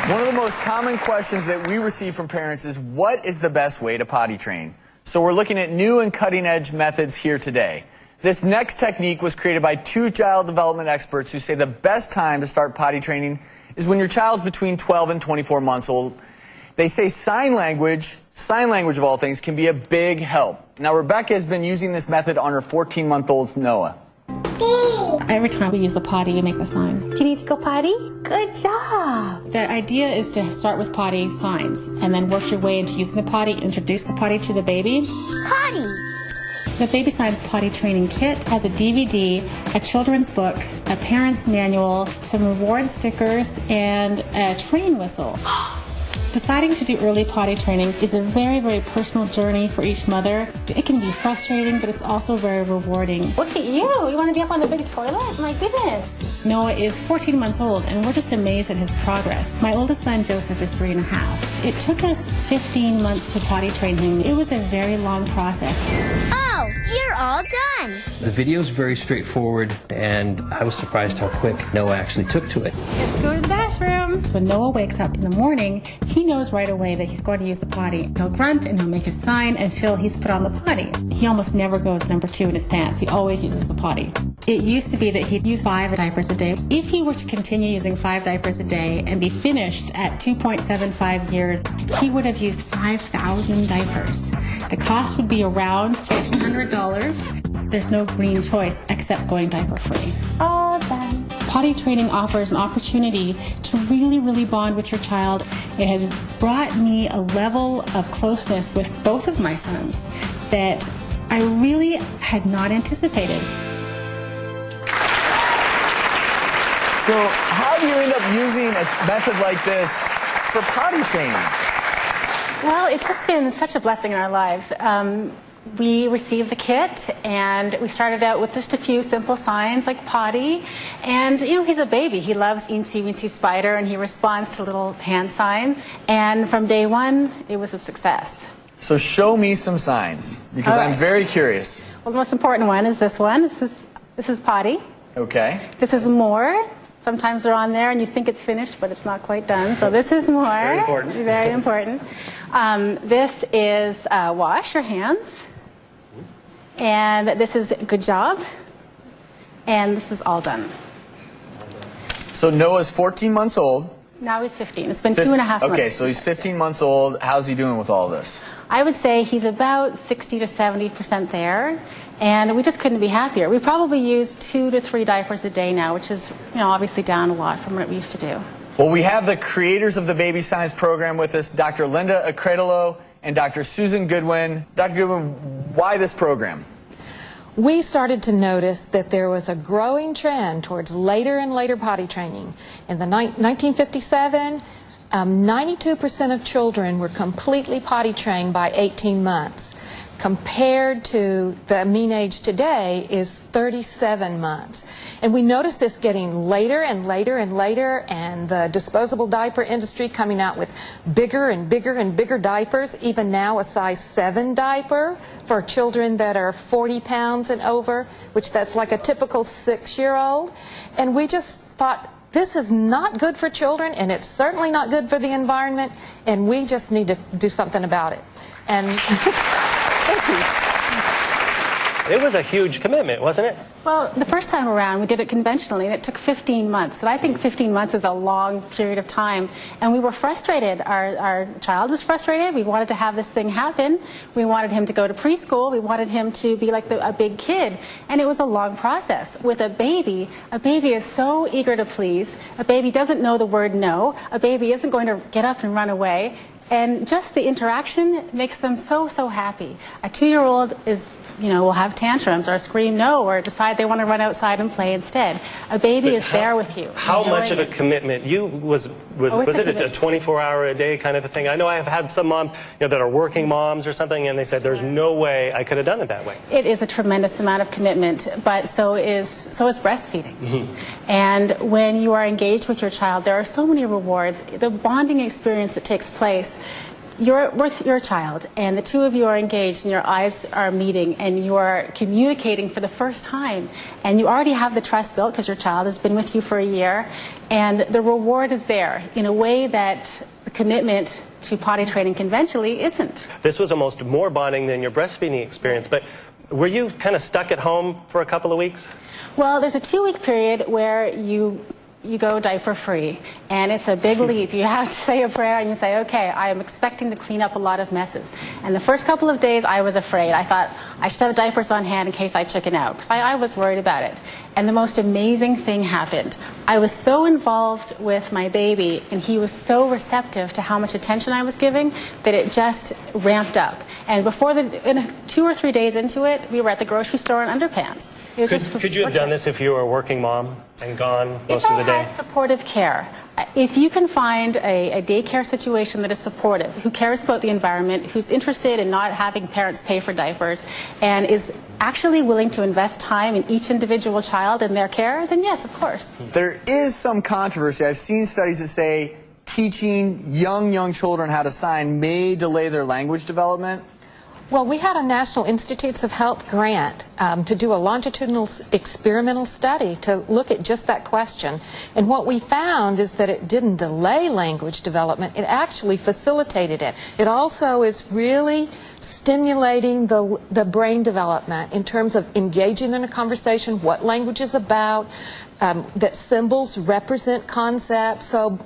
One of the most common questions that we receive from parents is, what is the best way to potty train? So we're looking at new and cutting-edge methods here today. This next technique was created by 2 child development experts who say the best time to start potty training is when your child's between 12 and 24 months old. They say sign language of all things, can be a big help. Now, Rebecca has been using this method on her 14-month-old Noah. Every time we use the potty, we make the sign. Do you need to go potty? Good job. The idea is to start with potty signs and then work your way into using the potty, introduce the potty to the baby. Potty. The Baby Signs Potty Training Kit has a DVD, a children's book, a parent's manual, some reward stickers, and a train whistle. Deciding to do early potty training is a very, very personal journey for each mother. It can be frustrating, but it's also very rewarding. Look at you. You want to be up on the big toilet? My goodness. Noah is 14 months old, and we're just amazed at his progress. My oldest son, Joseph, is 3.5. It took us 15 months to potty train him. It was a very long process. Oh, you're all done. The video is very straightforward, and I was surprised how quick Noah actually took to it. Let's go to the bathroom. When Noah wakes up in the morning, he knows right away that he's going to use the potty. He'll grunt and he'll make a sign until he's put on the potty. He almost never goes number 2 in his pants. He always uses the potty. It used to be that he'd use 5 diapers a day. If he were to continue using 5 diapers a day and be finished at 2.75 years, he would have used 5,000 diapers. The cost would be around $1,400. There's no green choice except going diaper free. All done. Potty training offers an opportunity to really, really bond with your child. It has brought me a level of closeness with both of my sons that I really had not anticipated. So how do you end up using a method like this for potty training? Well, it's just been such a blessing in our lives. We received the kit, and we started out with just a few simple signs like potty. And, you know, he's a baby. He loves Eensy Weensy Spider, and he responds to little hand signs. And from day one, it was a success. So show me some signs, because I'm very curious. Well, the most important one is this one. This is potty. Okay. This is more. Sometimes they're on there and you think it's finished, but it's not quite done. So this is more. Very important. Very important. This is wash your hands. And this is good job. And this is all done. So Noah's 14 months old. Now he's 15. It's been 2.5 months. Okay, so he's 15 months old. How's he doing with all this? I would say he's about 60 to 70% there, and we just couldn't be happier. We probably use 2 to 3 diapers a day now, which is, you know, obviously down a lot from what we used to do. Well, we have the creators of the Baby Science program with us, Dr. Linda Acredolo and Dr. Susan Goodwin. Dr. Goodwin, why this program? We started to notice that there was a growing trend towards later and later potty training. In the 1957, 92% of children were completely potty trained by 18 months. Compared to the mean age today is 37 months. And we noticed this getting later and later and later, and the disposable diaper industry coming out with bigger and bigger and bigger diapers, even now a size 7 diaper for children that are 40 pounds and over, which that's like a typical 6-year-old. And we just thought, this is not good for children, and it's certainly not good for the environment, and we just need to do something about it. And thank you. It was a huge commitment, wasn't it? Well, the first time around, we did it conventionally, and it took 15 months. And I think 15 months is a long period of time. And we were frustrated. Our child was frustrated. We wanted to have this thing happen. We wanted him to go to preschool. We wanted him to be like a big kid. And it was a long process. With a baby is so eager to please. A baby doesn't know the word no. A baby isn't going to get up and run away. And just the interaction makes them so, so happy. A 2-year-old is, you know, will have tantrums or scream no or decide they want to run outside and play instead. A baby is there with you. How much of a commitment? Was it a 24-hour-a-day kind of a thing? I know I have had some moms, you know, that are working moms or something, and they said there's no way I could have done it that way. It is a tremendous amount of commitment, but so is breastfeeding. Mm-hmm. And when you are engaged with your child, there are so many rewards. The bonding experience that takes place You're with your child, and the two of you are engaged, and your eyes are meeting, and you are communicating for the first time, and you already have the trust built because your child has been with you for a year, and the reward is there in a way that the commitment to potty training conventionally isn't. This was almost more bonding than your breastfeeding experience, but were you kind of stuck at home for a couple of weeks? Well, there's a 2-week period where you go diaper free, and it's a big leap. You have to say a prayer and you say, okay, I am expecting to clean up a lot of messes. And the first couple of days I was afraid. I thought I should have diapers on hand in case I chicken out, because I was worried about it. And the most amazing thing happened. I was so involved with my baby, and he was so receptive to how much attention I was giving that it just ramped up. And in 2 or 3 days into it, we were at the grocery store in underpants. Could you have done this if you were a working mom and gone most of the day? If I had supportive care, if you can find a daycare situation that is supportive, who cares about the environment, who's interested in not having parents pay for diapers, and is actually willing to invest time in each individual child and their care, then yes, of course. There is some controversy. I've seen studies that say teaching young children how to sign may delay their language development. Well, we had a National Institutes of Health grant to do a longitudinal experimental study to look at just that question. And what we found is that it didn't delay language development, it actually facilitated it. It also is really stimulating the brain development in terms of engaging in a conversation, what language is about, that symbols represent concepts. So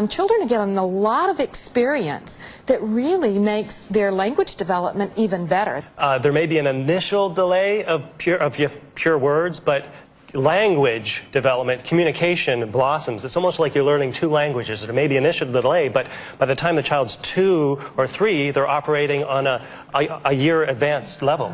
children are getting a lot of experience that really makes their language development even better. There may be an initial delay of pure words, but language development, communication blossoms. It's almost like you're learning 2 languages. There may be initial delay, but by the time the child's 2 or 3, they're operating on a year advanced level.